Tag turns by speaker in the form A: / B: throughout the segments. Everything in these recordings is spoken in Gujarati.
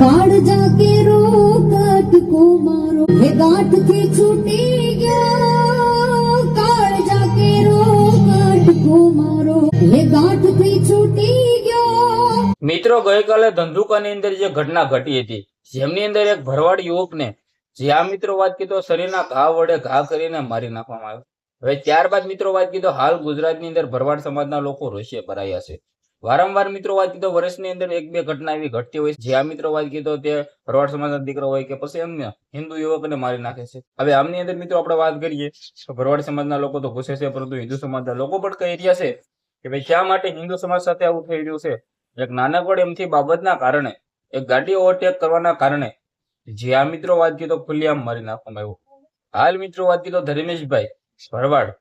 A: કાળજા કેરો કટકો મારો હે ગાંઠથી છૂટી ગયો કાળજા કેરો કટકો મારો હે ગાંઠથી છૂટી ગયો।
B: મિત્રો ગઈકાલે ધંધુકાની અંદર જે ઘટના ઘટી હતી જેમની અંદર એક ભરવાડ યુવકને જે આ મિત્રો વાત કીધો શરીરના ઘા વડે ઘા કરીને મારી નાખવામાં આવ્યો। હવે ત્યારબાદ મિત્રો વાત કીધો હાલ ગુજરાતની અંદર ભરવાડ સમાજના લોકો રોષે ભરાયા છે। વારંવાર મિત્રો વાત કીધો વર્ષની અંદર એક બે ઘટના એવી ઘટતી હોય છે જે આ મિત્રો વાત કીધો તે ભરવાડ સમાજના દીકરો હોય કે પછી અન્ય હિન્દુ યુવકને મારી નાખે છે। હવે આમની અંદર મિત્રો આપણે વાત કરીએ તો ભરવાડ સમાજના લોકો તો ગુસ્સે છે પરંતુ હિન્દુ સમાજના લોકો પણ કહી રહ્યા છે કે ભાઈ શા માટે હિન્દુ સમાજ સાથે આવું થઈ રહ્યું છે। એક નાનકડ એમથી બાબતના કારણે એક ગાડી ઓવરટેક કરવાના કારણે જે આ મિત્રો વાત કીધો ખુલ્લેઆમ મારી નાખવામાં આવ્યો। હાલ મિત્રો વાત કીધો ધર્મેશભાઈ ભરવાડ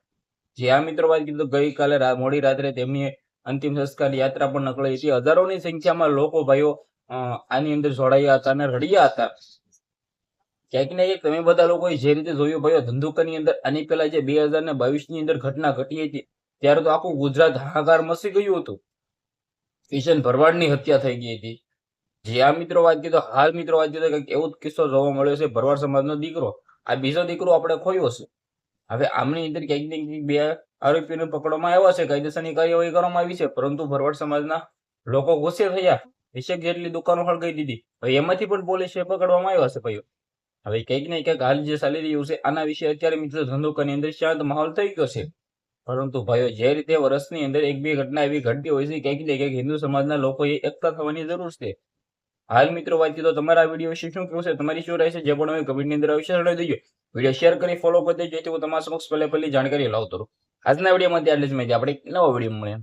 B: જે આ મિત્રો વાત કીધો ગઈકાલે મોડી રાત્રે તેમની અંતિમ સંસ્કાર યાત્રા પણ નીકળી હતી। હજારોની સંખ્યામાં લોકો ભાઈઓ આની અંદર જોડાયા હતા અને રડ્યા હતા। ક્યાંક ને ક્યાંક તમે બધા લોકોએ જે રીતે જોયું ભાઈઓ ધંધુકાની અંદર આની પહેલા જે 2022 ની અંદર ઘટના ઘટી હતી ત્યારે તો આખું ગુજરાત હાહાકાર મચી ગયું હતું। કિશન ભરવાડની હત્યા થઈ ગઈ હતી। જે આ મિત્રો વાત કીધો હાલ મિત્રો વાત કીધો કંઈક એવો જ કિસ્સો જોવા મળ્યો છે ભરવાડ સમાજનો દીકરો આ બીજો દીકરો આપણે ખોયો છે। હવે આમની અંદર ક્યાંક ને ક્યાંક બે આરોપીને પકડવામાં આવ્યા છે કાયદેસરની કાર્યવાહી કરવામાં આવી છે પરંતુ ભરવાડ સમાજના લોકો ગુસ્સે થયા 20 જેટલી દુકાનો સળગાવી દીધી। હવે એમાંથી પણ પોલીસે પકડવામાં આવ્યા છે ભાઈઓ। હવે કંઈક ને કંઈક હાલ જે ચાલી રહ્યું છે આના વિશે અત્યારે મિત્રો ધંધુકાની અંદર શાંત માહોલ થઈ ગયો છે પરંતુ ભાઈઓ જે રીતે વર્ષની અંદર એક બે ઘટના એવી ઘટતી હોય છે ક્યાંક ને ક્યાંક હિન્દુ સમાજના લોકોએ એકતા થવાની જરૂર છે। હાલ મિત્રો વાત કીધો તમારા વિડીયો વિશે શું કહેવું છે તમારી શું રહેશે જે પણ હોય કમેન્ટની અંદર અવશ્ય જણાવી દેજો। વિડીયો શેર કરી ફોલો કરી દેજો જેથી હું તમારા સમક્ષ પહેલી જાણકારી લાવતો રહું। આજના વિડીયોમાં આટલી જ માહિતી આપણે નવા વિડીયો મળે।